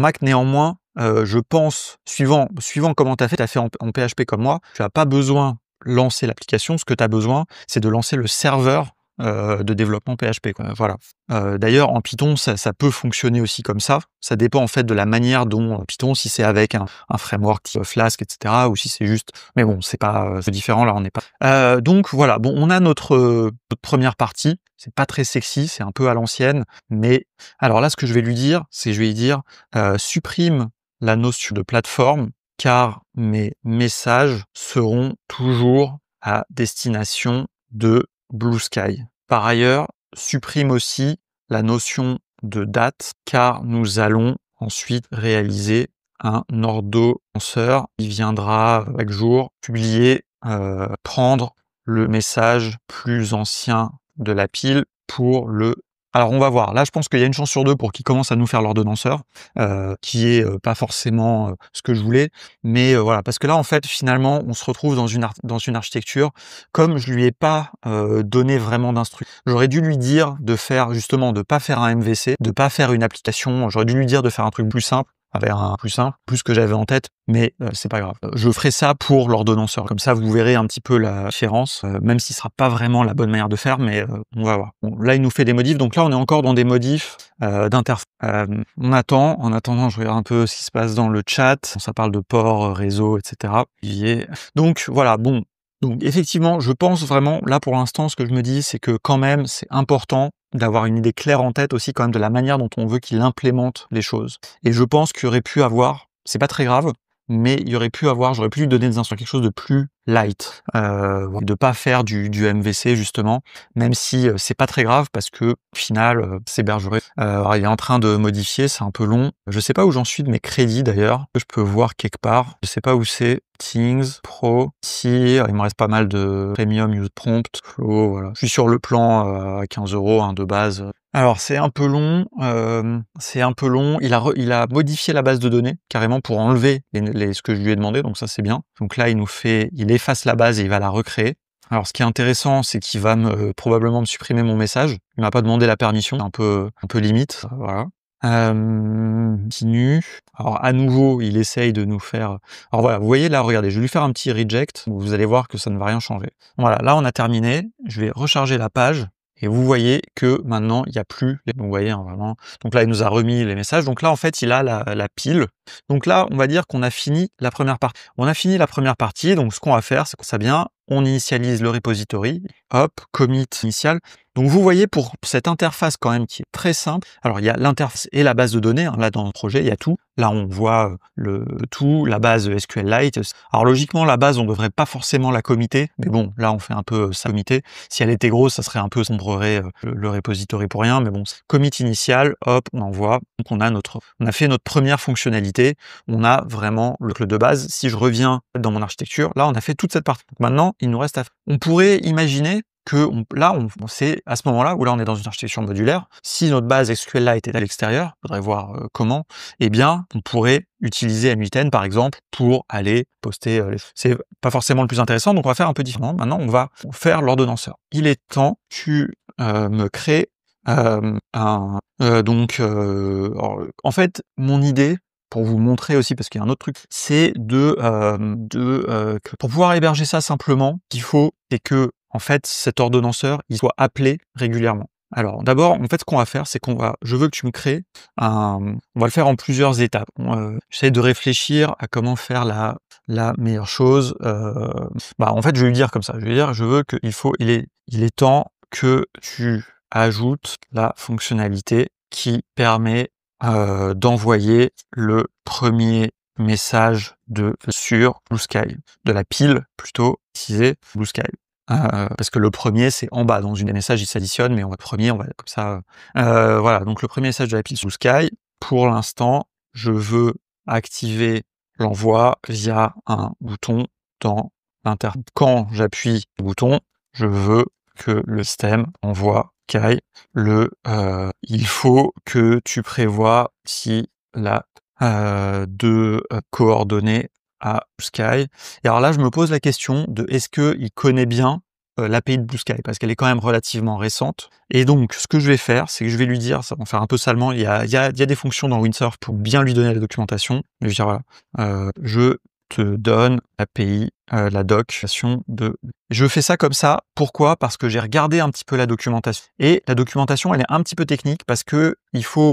Mac, néanmoins, je pense, suivant comment tu as fait en PHP comme moi, tu n'as pas besoin de lancer l'application. Ce que tu as besoin, c'est de lancer le serveur de développement PHP, quoi. Voilà. D'ailleurs, en Python, ça peut fonctionner aussi comme ça. Ça dépend en fait de la manière dont Python, si c'est avec un framework type Flask, etc., ou si c'est juste. Mais bon, c'est pas c'est différent. Là, on n'est pas. Donc voilà. Bon, on a notre première partie. C'est pas très sexy, c'est un peu à l'ancienne. Mais alors là, ce que je vais lui dire, c'est je vais lui dire supprime la notion de plateforme, car mes messages seront toujours à destination de Blue Sky. Par ailleurs, supprime aussi la notion de date, car nous allons ensuite réaliser un ordonnanceur qui viendra chaque jour publier, prendre le message plus ancien de la pile pour le. Alors on va voir, là je pense qu'il y a une chance sur 2 pour qu'il commence à nous faire l'ordonnanceur, qui est pas forcément ce que je voulais, mais voilà, parce que là en fait finalement on se retrouve dans une architecture, comme je lui ai pas donné vraiment d'instructions. J'aurais dû lui dire de faire justement, de pas faire un MVC, de pas faire une application, j'aurais dû lui dire de faire un truc plus simple, avec un plus simple, plus que j'avais en tête, mais c'est pas grave. Je ferai ça pour l'ordonnanceur. Comme ça, vous verrez un petit peu la différence, même si ce sera pas vraiment la bonne manière de faire, mais on va voir. Bon, là, il nous fait des modifs, donc là, on est encore dans des modifs d'interface. On attend. En attendant, je regarde un peu ce qui se passe dans le chat. Ça parle de port, réseau, etc. Donc voilà, bon. Donc effectivement, je pense vraiment, là pour l'instant, ce que je me dis, c'est que quand même, c'est important d'avoir une idée claire en tête aussi quand même de la manière dont on veut qu'il implémente les choses. Et je pense qu'il aurait pu avoir, c'est pas très grave, mais j'aurais pu lui donner des instructions, quelque chose de plus light, de pas faire du MVC justement, même si c'est pas très grave parce que au final c'est bergeré. Alors il est en train de modifier, c'est un peu long. Je sais pas où j'en suis de mes crédits d'ailleurs. Je peux voir quelque part. Je sais pas où c'est. Things, Pro, ici, il me reste pas mal de Premium, Use Prompt, Flow, voilà. Je suis sur le plan à 15 € hein, de base. Alors c'est un peu long, il a modifié la base de données carrément pour enlever ce que je lui ai demandé, donc ça c'est bien. Donc là il efface la base et il va la recréer. Alors ce qui est intéressant, c'est qu'il va probablement me supprimer mon message. Il m'a pas demandé la permission, un peu limite, voilà. Continue. Alors à nouveau, il essaye de nous faire. Alors voilà, vous voyez là, regardez, je vais lui faire un petit reject. Vous allez voir que ça ne va rien changer. Voilà, là on a terminé. Je vais recharger la page. Et vous voyez que maintenant, il n'y a plus. Donc, vous voyez, hein, vraiment. Donc là, il nous a remis les messages. Donc là, en fait, il a la pile. Donc là, on va dire qu'on a fini la première partie. On a fini la première partie. Donc, ce qu'on va faire, c'est que ça vient. On initialise le repository. Hop, commit initial. Donc, vous voyez, pour cette interface quand même qui est très simple. Alors, il y a l'interface et la base de données. Hein, là, dans le projet, il y a tout. Là, on voit tout, la base SQLite. Alors, logiquement, la base, on ne devrait pas forcément la committer. Mais bon, là, on fait un peu ça committer. Si elle était grosse, ça serait un peu sombrerait le repository pour rien. Mais bon, commit initial, hop, on envoie. Donc, on a fait notre première fonctionnalité. On a vraiment le code de base. Si je reviens dans mon architecture, là, on a fait toute cette partie. Donc, maintenant, il nous reste à faire. On pourrait imaginer que c'est à ce moment-là où là on est dans une architecture modulaire. Si notre base SQL-là était à l'extérieur, il faudrait voir comment. Eh bien, on pourrait utiliser M8N par exemple pour aller poster. C'est pas forcément le plus intéressant, donc on va faire un peu différemment. Maintenant, on va faire l'ordonnanceur. Il est temps que tu me crées alors, en fait, mon idée, pour vous montrer aussi, parce qu'il y a un autre truc, c'est pour pouvoir héberger ça simplement, qu'il faut, c'est que en fait, cet ordonnanceur, il soit appelé régulièrement. Alors, d'abord, en fait, ce qu'on va faire, c'est je veux que tu me crées on va le faire en plusieurs étapes. J'essaie de réfléchir à comment faire la meilleure chose. En fait, je vais lui dire comme ça. Je vais lui dire, il est temps que tu ajoutes la fonctionnalité qui permet d'envoyer le premier message sur Blue Sky, de la pile plutôt utilisée Blue Sky. Parce que le premier c'est en bas, dans une des messages il s'additionne, mais on va comme ça. Voilà, donc le premier message de la pile Blue Sky. Pour l'instant, je veux activer l'envoi via un bouton dans l'interface. Quand j'appuie le bouton, je veux que le système envoie Sky. Il faut que tu prévois si la de coordonnées à Blue Sky. Et alors là, je me pose la question de est-ce qu'il connaît bien l'API de Blue Sky, parce qu'elle est quand même relativement récente. Et donc, ce que je vais faire, c'est que je vais lui dire, ça va faire un peu salement, il y a des fonctions dans Windsurf pour bien lui donner la documentation. Je vais dire, voilà, je te donne l'API, la documentation de... Je fais ça comme ça. Pourquoi? Parce que j'ai regardé un petit peu la documentation. Et la documentation, elle est un petit peu technique parce que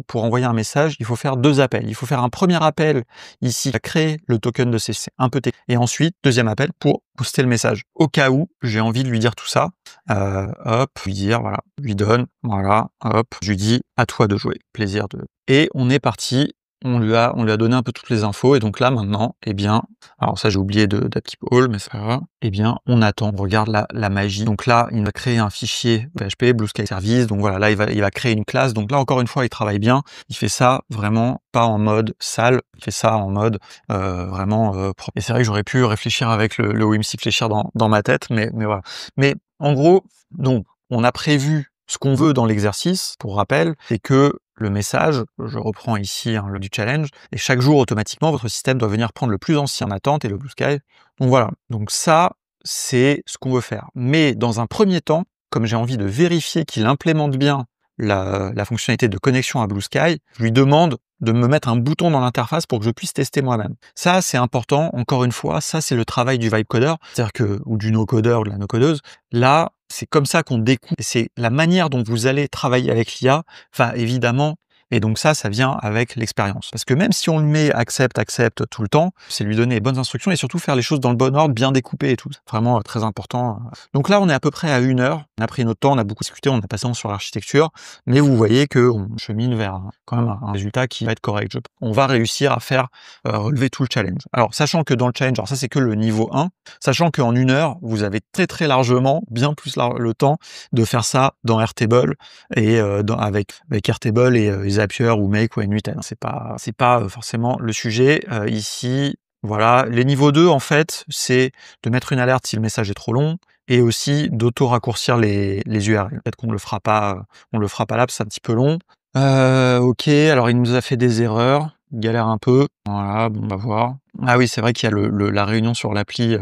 pour envoyer un message, il faut faire 2 appels. Il faut faire un premier appel ici, à créer le token de CC, un peu technique. Et ensuite, deuxième appel pour poster le message. Au cas où j'ai envie de lui dire tout ça, lui dire, voilà, lui donne, voilà, hop, je lui dis, à toi de jouer, plaisir de... Et on est parti. On lui a donné un peu toutes les infos, et donc là, maintenant, eh bien, alors ça, j'ai oublié d'Upkeep All, mais c'est pas grave. Eh bien, on attend, on regarde la magie. Donc là, il va créer un fichier PHP, Blue Sky Service. Donc voilà, là, il va créer une classe. Donc là, encore une fois, il travaille bien. Il fait ça vraiment pas en mode sale. Il fait ça en mode vraiment propre. Et c'est vrai que j'aurais pu réfléchir avec le WIMSI Fléchir dans ma tête, mais voilà. Mais en gros, donc, on a prévu ce qu'on veut dans l'exercice, pour rappel, c'est que le message, je reprends ici le du challenge, et chaque jour, automatiquement, votre système doit venir prendre le plus ancien attente et le Blue Sky. Donc voilà, donc ça, c'est ce qu'on veut faire. Mais dans un premier temps, comme j'ai envie de vérifier qu'il implémente bien la fonctionnalité de connexion à Blue Sky, je lui demande de me mettre un bouton dans l'interface pour que je puisse tester moi-même. Ça, c'est important. Encore une fois, ça, c'est le travail du vibe coder, c'est-à-dire ou du no-codeur ou de la no-codeuse. Là, c'est comme ça qu'on découpe. C'est la manière dont vous allez travailler avec l'IA, enfin, évidemment. Et donc ça vient avec l'expérience. Parce que même si on le met accepte tout le temps, c'est lui donner les bonnes instructions et surtout faire les choses dans le bon ordre, bien découpé et tout. C'est vraiment très important. Donc là, on est à peu près à 1 heure. On a pris notre temps, on a beaucoup discuté, on a passé sur l'architecture, mais vous voyez qu'on chemine vers quand même un résultat qui va être correct. On va réussir à faire relever tout le challenge. Alors, sachant que dans le challenge, alors ça c'est que le niveau 1, sachant qu'en 1 heure, vous avez très très largement, bien plus le temps de faire ça dans Airtable et avec Airtable et Zapier ou Make ou N8N. C'est pas forcément le sujet ici. Voilà, les niveaux 2 en fait, c'est de mettre une alerte si le message est trop long et aussi d'auto-raccourcir les URL. Peut-être qu'on le fera pas là, c'est un petit peu long. Ok, alors il nous a fait des erreurs, il galère un peu. Voilà, bon, on va voir. Ah oui, c'est vrai qu'il y a la réunion sur l'appli.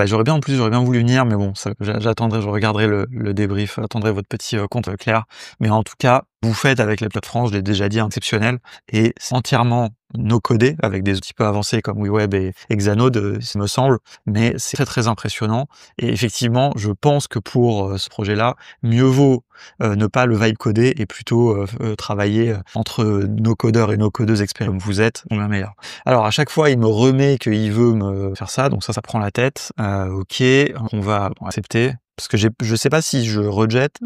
J'aurais bien voulu venir, mais bon, j'attendrai, je regarderai le débrief, j'attendrai votre petit compte clair. Mais en tout cas, vous faites avec la plateforme, je l'ai déjà dit, exceptionnel, et c'est entièrement no-codé, avec des outils peu avancés comme WeWeb et Xanode, il me semble, mais c'est très très impressionnant. Et effectivement, je pense que pour ce projet-là, mieux vaut ne pas le vibe coder et plutôt travailler entre no-codeurs et no-codeuses experts comme vous êtes, on est meilleur. Alors à chaque fois, il me remet qu'il veut me faire ça, donc ça prend la tête. Ok, on va accepter. Parce que je sais pas si je rejette.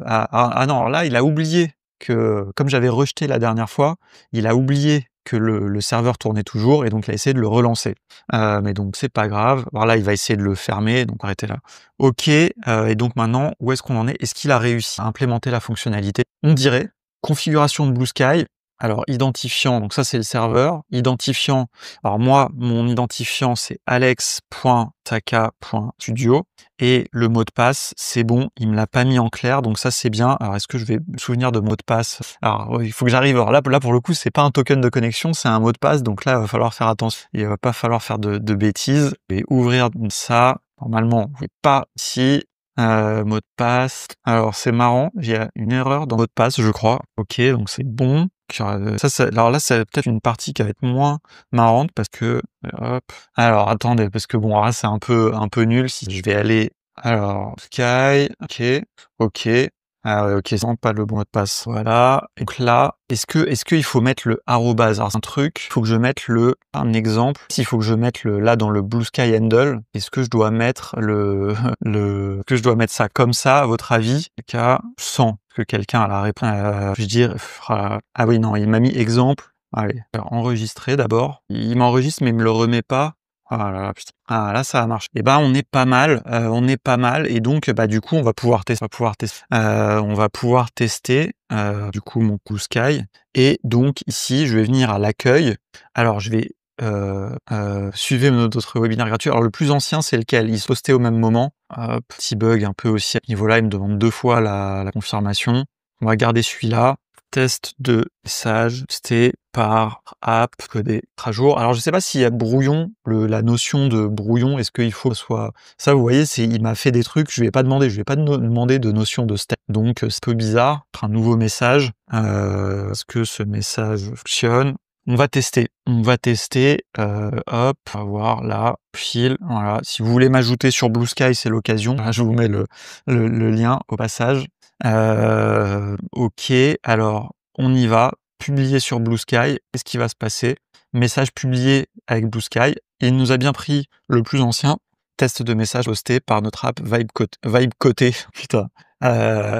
Ah non, alors là, il a oublié que, comme j'avais rejeté la dernière fois, il a oublié que le serveur tournait toujours, et donc il a essayé de le relancer. Mais donc c'est pas grave. Alors là, il va essayer de le fermer, donc arrêtez là. Ok, et donc maintenant, où est-ce qu'on en est? Est-ce qu'il a réussi à implémenter la fonctionnalité? On dirait, configuration de Blue Sky. Alors identifiant, donc ça c'est le serveur. Identifiant, alors moi, mon identifiant c'est alex.taka.studio et le mot de passe, c'est bon, il me l'a pas mis en clair, donc ça c'est bien. Alors est-ce que je vais me souvenir de mot de passe? Alors oui, il faut que j'arrive. Alors là pour le coup, c'est pas un token de connexion, c'est un mot de passe, donc là il va falloir faire attention. Il va pas falloir faire de bêtises. Je vais ouvrir ça. Normalement, vous n'êtes pas ici. Mot de passe. Alors c'est marrant, il y a une erreur dans le mot de passe, je crois. Ok, donc c'est bon. Alors là, c'est peut-être une partie qui va être moins marrante parce que hop. Alors attendez, parce que bon, alors là c'est un peu nul. Si je vais aller, alors Sky, ok. Ah ouais, ok, c'est vraiment pas le bon mot de passe. Voilà. Et donc là, est-ce qu'il faut mettre le arrobase? Alors c'est un truc, il faut que je mette un exemple. S'il faut que je mette là dans le Blue Sky Handle, est-ce que je dois mettre que je dois mettre ça comme ça, à votre avis? K 100. Que quelqu'un a la réponse. Je dire, ah oui, non, il m'a mis exemple. Allez, enregistrer d'abord. Il m'enregistre, mais il me le remet pas. Ah là là, putain. Ah là, ça a marché. Et ben, on est pas mal. Et donc, bah, du coup, on va pouvoir tester. Du coup, mon Blue Sky. Et donc, ici, je vais venir à l'accueil. Alors, je vais suivez notre webinaire gratuit. Alors le plus ancien, c'est lequel? Il se postait au même moment. Petit bug un peu aussi à ce niveau-là, il me demande 2 fois la confirmation. On va garder celui-là. Test de message, c'était par app codé à jour. Alors je sais pas s'il y a brouillon, la notion de brouillon, est-ce qu'il faut que ce soit... Ça vous voyez, il m'a fait des trucs, je lui ai pas demandé de notion de step. Donc c'est un peu bizarre. Un nouveau message. Est-ce que ce message fonctionne? On va tester, hop, on va voir là, fil, voilà. Si vous voulez m'ajouter sur Blue Sky, c'est l'occasion. Là, je vous mets le lien au passage. Ok, alors on y va. Publier sur Blue Sky, qu'est-ce qui va se passer? Message publié avec Blue Sky. Il nous a bien pris le plus ancien. Test de message posté par notre app Vibecoté. Putain.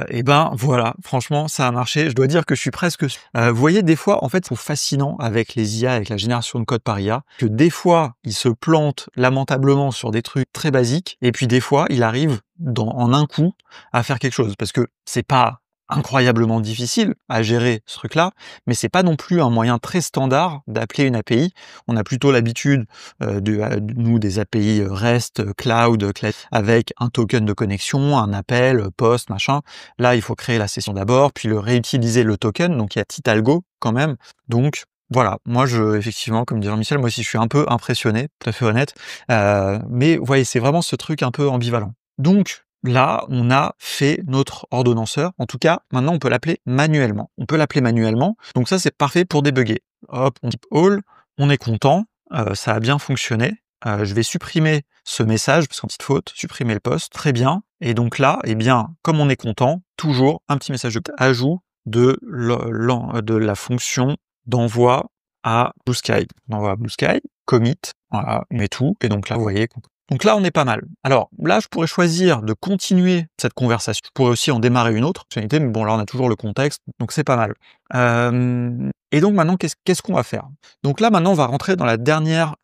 Et ben voilà, franchement, ça a marché. Je dois dire que je suis presque. Vous voyez, des fois, en fait, c'est fascinant avec les IA, avec la génération de code par IA, que des fois, il se plante lamentablement sur des trucs très basiques, et puis des fois, il arrive en un coup à faire quelque chose, parce que c'est pas incroyablement difficile à gérer ce truc-là, mais c'est pas non plus un moyen très standard d'appeler une API. On a plutôt l'habitude nous des API REST, Cloud, avec un token de connexion, un appel, post, machin. Là, il faut créer la session d'abord, puis réutiliser le token. Donc il y a petit algo quand même. Donc voilà, moi effectivement, comme dit Jean-Michel, moi aussi je suis un peu impressionné, tout à fait honnête. Mais vous voyez, c'est vraiment ce truc un peu ambivalent. Donc là, on a fait notre ordonnanceur. En tout cas, maintenant, on peut l'appeler manuellement. Donc ça, c'est parfait pour débugger. Hop, on type all, on est content, ça a bien fonctionné. Je vais supprimer ce message, parce qu'en petite faute, supprimer le post, très bien. Et donc là, eh bien, comme on est content, toujours un petit message ajout de la fonction d'envoi à Blue Sky. D'envoi à Blue Sky, commit, voilà, on met tout. Et donc là, vous voyez, donc là, on est pas mal. Alors là, je pourrais choisir de continuer cette conversation. Je pourrais aussi en démarrer une autre, mais bon, là, on a toujours le contexte, donc c'est pas mal. Et donc maintenant, qu'est-ce qu'on va faire? Donc là, maintenant, on va rentrer dans la dernière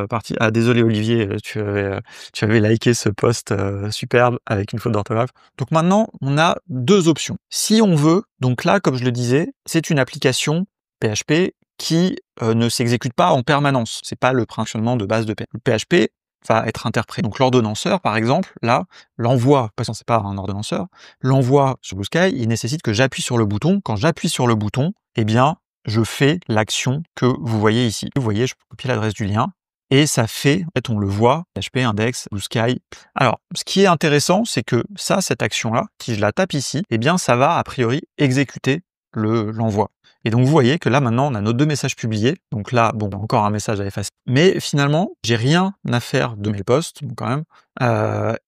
partie. Ah, désolé Olivier, tu avais liké ce post superbe avec une faute d'orthographe. Donc maintenant, on a 2 options. Si on veut, donc là, comme je le disais, c'est une application PHP qui ne s'exécute pas en permanence. C'est pas le fonctionnement de base de PHP. Le PHP va être interprété. Donc l'ordonnanceur, par exemple, là, l'envoi, parce que c'est pas un ordonnanceur, l'envoi sur Blue Sky, il nécessite que j'appuie sur le bouton. Quand j'appuie sur le bouton, eh bien, je fais l'action que vous voyez ici. Vous voyez, je peux copier l'adresse du lien, et ça fait, en fait, on le voit, PHP, index, Blue Sky. Alors, ce qui est intéressant, c'est que cette action-là, si je la tape ici, eh bien, ça va, a priori, exécuter l'envoi. Et donc vous voyez que là maintenant on a nos 2 messages publiés. Donc là, bon, encore un message à effacer. Mais finalement, j'ai rien à faire de mes posts, donc quand même.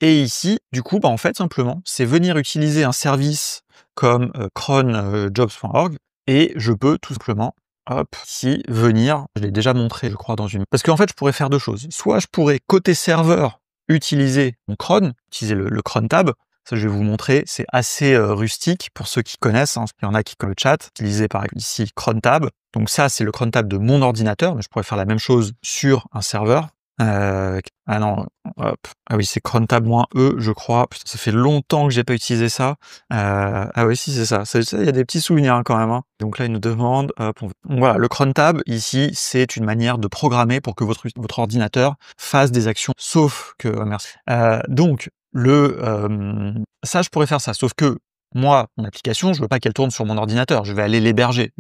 Et ici, du coup, en fait, simplement, c'est venir utiliser un service comme cronjobs.org et je peux tout simplement, hop, ici, venir, je l'ai déjà montré, je crois, Parce qu'en fait, je pourrais faire 2 choses. Soit je pourrais, côté serveur, utiliser mon cron, utiliser le cron tab. Ça, je vais vous montrer, c'est assez rustique pour ceux qui connaissent. Il y en a qui connaissent le chat. Utilisez par exemple ici cron tab. Donc ça, c'est le cron tab de mon ordinateur, mais je pourrais faire la même chose sur un serveur. Ah non, hop. Ah oui, c'est crontab-e, je crois. Putain, ça fait longtemps que j'ai pas utilisé ça. Ah oui, si, c'est ça. Il y a des petits souvenirs, hein, quand même, hein. Donc là, il nous demande, hop, donc voilà, le crontab, ici, c'est une manière de programmer pour que votre ordinateur fasse des actions, sauf que, merci. Donc, ça, je pourrais faire ça, sauf que moi, mon application, je veux pas qu'elle tourne sur mon ordinateur. Je vais aller l'héberger.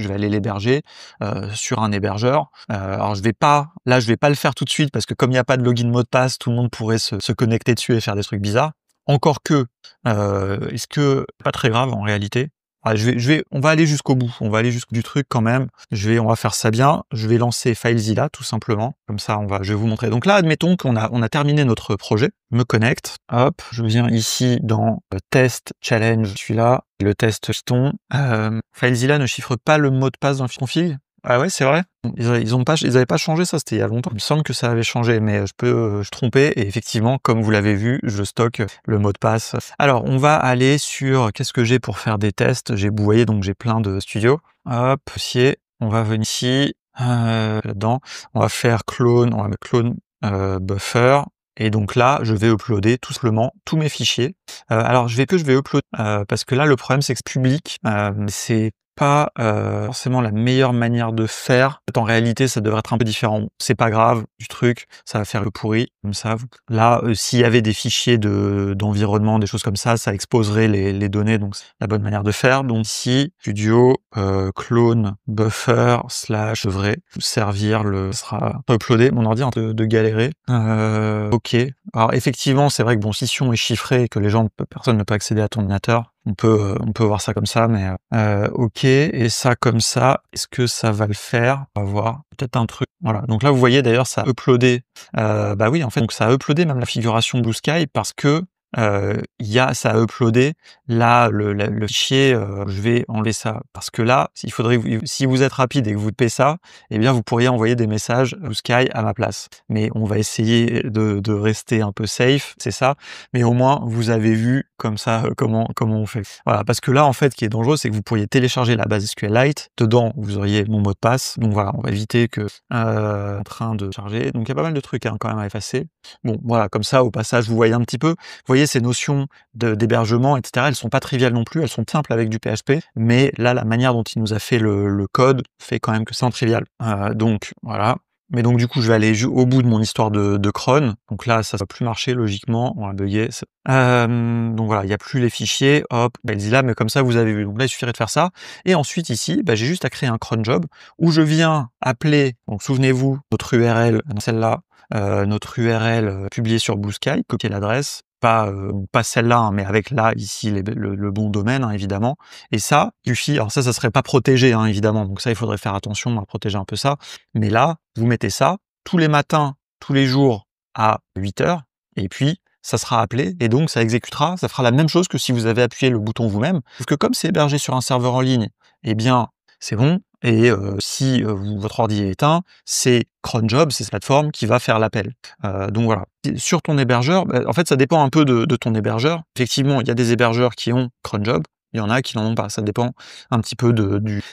Sur un hébergeur. Alors je vais pas le faire tout de suite parce que comme il n'y a pas de login mot de passe, tout le monde pourrait se connecter dessus et faire des trucs bizarres. Encore que, est-ce que pas très grave en réalité. Ah, on va aller jusqu'au bout. On va aller jusqu'au du truc quand même. On va faire ça bien. Je vais lancer FileZilla tout simplement. Comme ça, je vais vous montrer. Donc là, admettons qu'on a terminé notre projet. Je me connecte. Hop, je viens ici dans test challenge. Celui-là, le test Python. FileZilla ne chiffre pas le mot de passe dans le config. Ah ouais, c'est vrai? Ils avaient pas changé ça, c'était il y a longtemps. Il me semble que ça avait changé, mais je trompais et effectivement, comme vous l'avez vu, je stocke le mot de passe. Alors, on va aller sur qu'est-ce que j'ai pour faire des tests? Vous voyez, donc j'ai plein de studios. Hop, dossier. On va venir ici, là-dedans. On va faire clone, on va mettre clone buffer. Et donc là, je vais uploader tout simplement tous mes fichiers. Alors, je vais uploader parce que là, le problème, c'est que c'est public, mais c'est pas forcément la meilleure manière de faire. En réalité, ça devrait être un peu différent. C'est pas grave du truc, ça va faire le pourri comme ça. Là, s'il y avait des fichiers d'environnement, des choses comme ça exposerait les données, donc c'est la bonne manière de faire. Donc ici, studio clone buffer / devrait servir sera uploadé. Mon ordi est en train de galérer. Ok. Alors effectivement, c'est vrai que bon, si Sion est chiffré et que personne ne peut accéder à ton ordinateur, on peut voir ça comme ça, mais ok. Et ça comme ça, est-ce que ça va le faire? On va voir. Peut-être un truc. Voilà. Donc là, vous voyez d'ailleurs, ça a uploadé. Bah oui, en fait, donc ça a uploadé même la figuration Blue Sky parce que ça a uploadé là le fichier. Je vais enlever ça parce que là, si vous êtes rapide et que vous tapez ça, eh bien vous pourriez envoyer des messages Blue Sky à ma place. Mais on va essayer de rester un peu safe, c'est ça. Mais au moins vous avez vu comme ça comment on fait. Voilà, parce que là en fait, ce qui est dangereux, c'est que vous pourriez télécharger la base SQLite. Dedans, vous auriez mon mot de passe. Donc voilà, on va éviter que en train de charger. Donc il y a pas mal de trucs quand même à effacer. Bon, voilà, comme ça au passage, vous voyez un petit peu. Vous voyez ces notions d'hébergement, etc. Elles sont pas triviales non plus. Elles sont simples avec du PHP, mais là la manière dont il nous a fait le code fait quand même que c'est en trivial. Donc voilà. Mais donc du coup, je vais aller au bout de mon histoire de cron. Donc là, ça va plus marcher logiquement. On va bugger. Donc voilà, il n'y a plus les fichiers. Hop, FileZilla, mais comme ça, vous avez vu. Donc là, il suffirait de faire ça. Et ensuite ici, j'ai juste à créer un cron job où je viens appeler. Donc souvenez-vous, notre URL, celle-là, notre URL publiée sur Blue Sky, copier l'adresse. Pas celle-là, hein, mais avec là, ici, le bon domaine, hein, évidemment. Et ça, il suffit, alors ça serait pas protégé, hein, évidemment, donc ça, il faudrait faire attention à protéger un peu ça. Mais là, vous mettez ça tous les matins, tous les jours à 8h, et puis ça sera appelé, et donc ça exécutera, ça fera la même chose que si vous avez appuyé le bouton vous-même, sauf que comme c'est hébergé sur un serveur en ligne, eh bien, c'est bon, et si votre ordi est éteint, c'est cronjob, c'est cette plateforme qui va faire l'appel. Donc voilà. Sur ton hébergeur, en fait, ça dépend un peu de ton hébergeur. Effectivement, il y a des hébergeurs qui ont cronjob, il y en a qui n'en ont pas. Ça dépend un petit peu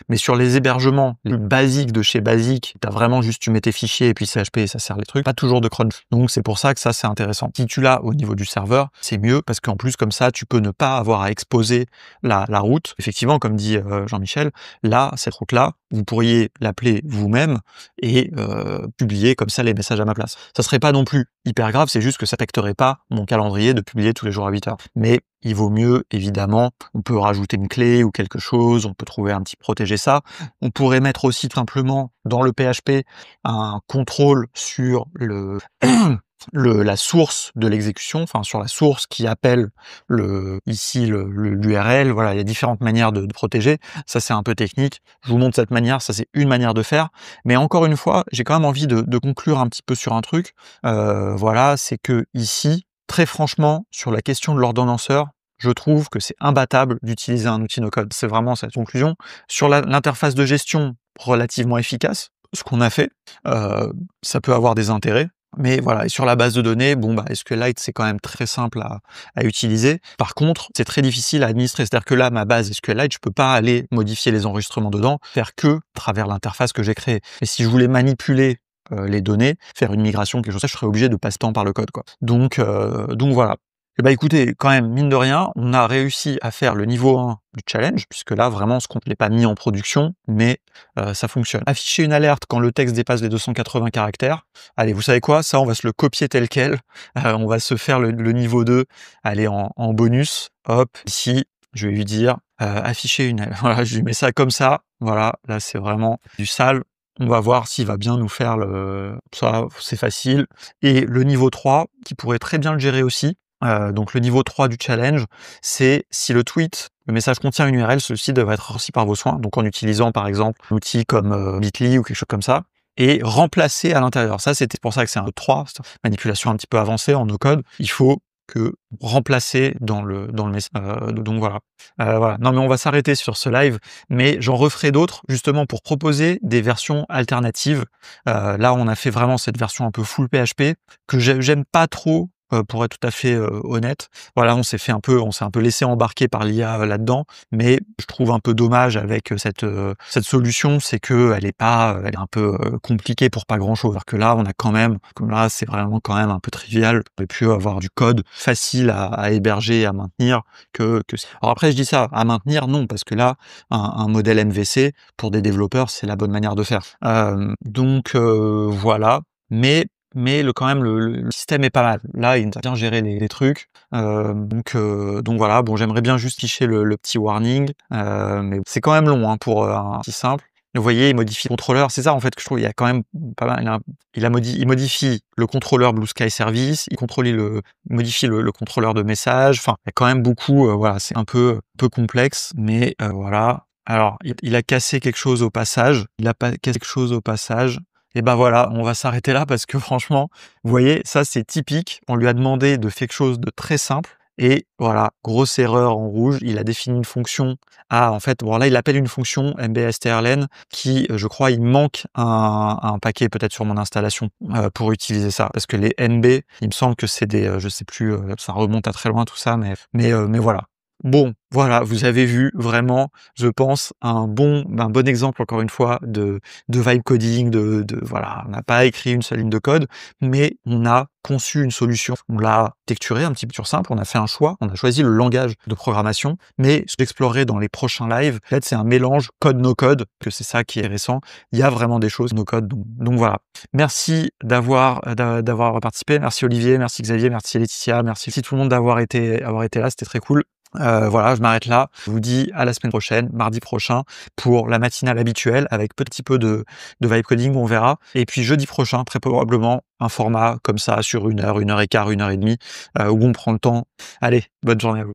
Mais sur les hébergements les plus basiques de chez Basic, t'as vraiment juste tu mets tes fichiers et puis CHP et ça sert les trucs. Pas toujours de cron. Donc c'est pour ça que ça c'est intéressant. Si tu l'as au niveau du serveur, c'est mieux parce qu'en plus comme ça, tu peux ne pas avoir à exposer la route. Effectivement, comme dit Jean-Michel, là, cette route-là, vous pourriez l'appeler vous-même et publier comme ça les messages à ma place. Ça serait pas non plus hyper grave, c'est juste que ça affecterait pas mon calendrier de publier tous les jours à 8h. Mais il vaut mieux, évidemment, on peut rajouter une clé ou quelque chose, on peut trouver un petit protéger ça. On pourrait mettre aussi tout simplement dans le PHP un contrôle sur la source de l'exécution, enfin sur la source qui appelle l'URL. Voilà, il y a différentes manières de protéger. Ça c'est un peu technique. Je vous montre cette manière, ça c'est une manière de faire. Mais encore une fois, j'ai quand même envie de conclure un petit peu sur un truc. Voilà, c'est que ici, très franchement, sur la question de l'ordonnanceur, je trouve que c'est imbattable d'utiliser un outil no-code. C'est vraiment cette conclusion. Sur l'interface de gestion, relativement efficace, ce qu'on a fait, ça peut avoir des intérêts. Mais voilà, et sur la base de données, SQLite, c'est quand même très simple à utiliser. Par contre, c'est très difficile à administrer. C'est-à-dire que là, ma base SQLite, je peux pas aller modifier les enregistrements dedans, faire que à travers l'interface que j'ai créée. Et si je voulais manipuler les données, faire une migration, quelque chose comme ça, je serais obligé de passer temps par le code, quoi. Donc voilà. Et bah, écoutez, quand même, mine de rien, on a réussi à faire le niveau 1 du challenge, puisque là, vraiment, ce qu'on ne l'ait pas mis en production, mais ça fonctionne. Afficher une alerte quand le texte dépasse les 280 caractères. Allez, vous savez quoi? Ça, on va se le copier tel quel. On va se faire le niveau 2, allez, en bonus. Hop, ici, je vais lui dire afficher une alerte. Voilà, je lui mets ça comme ça. Voilà, là, c'est vraiment du sale. On va voir s'il va bien nous faire ça, c'est facile. Et le niveau 3, qui pourrait très bien le gérer aussi, donc le niveau 3 du challenge, c'est si le message contient une URL, celui-ci devrait être raccourci par vos soins, donc en utilisant par exemple un outil comme Bitly ou quelque chose comme ça, et remplacer à l'intérieur. Ça, c'était pour ça que c'est un 3, manipulation un petit peu avancée en no-code. Il faut que remplacer dans le message. Donc voilà. Voilà. Non mais on va s'arrêter sur ce live, mais j'en referai d'autres justement pour proposer des versions alternatives. Là, on a fait vraiment cette version un peu full PHP que j'aime pas trop. Pour être tout à fait honnête, voilà, on s'est un peu laissé embarquer par l'IA là-dedans, mais je trouve un peu dommage avec cette solution, c'est que elle est un peu compliquée pour pas grand-chose. Alors que là, on a quand même, comme là, c'est vraiment quand même un peu trivial. On aurait pu avoir du code facile à héberger et à maintenir que. Alors après, je dis ça, à maintenir, non, parce que là, un modèle MVC pour des développeurs, c'est la bonne manière de faire. Donc voilà, mais quand même le système est pas mal. Là, il a bien géré les trucs. Donc voilà. Bon, j'aimerais bien juste ficher le petit warning, mais c'est quand même long, hein, pour un petit simple. Vous voyez, il modifie le contrôleur. C'est ça en fait que je trouve. Il y a quand même pas mal. Il modifie le contrôleur Blue Sky Service. Il modifie le contrôleur de message. Enfin, il y a quand même beaucoup. Voilà, c'est un peu complexe, mais voilà. Alors, il a cassé quelque chose au passage. Et ben voilà, on va s'arrêter là parce que franchement, vous voyez, ça c'est typique. On lui a demandé de faire quelque chose de très simple et voilà, grosse erreur en rouge. Il a défini une fonction. Ah, en fait, bon là, il appelle une fonction mbstrlen qui, je crois, il manque un paquet peut-être sur mon installation pour utiliser ça. Parce que les NB, il me semble que c'est des, je sais plus, ça remonte à très loin tout ça, mais voilà. Bon, voilà, vous avez vu vraiment, je pense, un bon exemple encore une fois de vibe coding, voilà, on n'a pas écrit une seule ligne de code, mais on a conçu une solution, on l'a architecturé un petit peu sur simple, on a fait un choix, on a choisi le langage de programmation, mais je l'explorerai dans les prochains lives. En fait, c'est un mélange code-no code, que c'est ça qui est récent. Il y a vraiment des choses no code, donc voilà. Merci d'avoir participé, merci Olivier, merci Xavier, merci Laetitia, merci tout le monde d'avoir été là, c'était très cool. Voilà, je m'arrête là. Je vous dis à la semaine prochaine, mardi prochain, pour la matinale habituelle avec petit peu de vibe coding, on verra. Et puis jeudi prochain, très probablement, un format comme ça sur 1 heure, 1 heure et quart, 1 heure et demie, où on prend le temps. Allez, bonne journée à vous.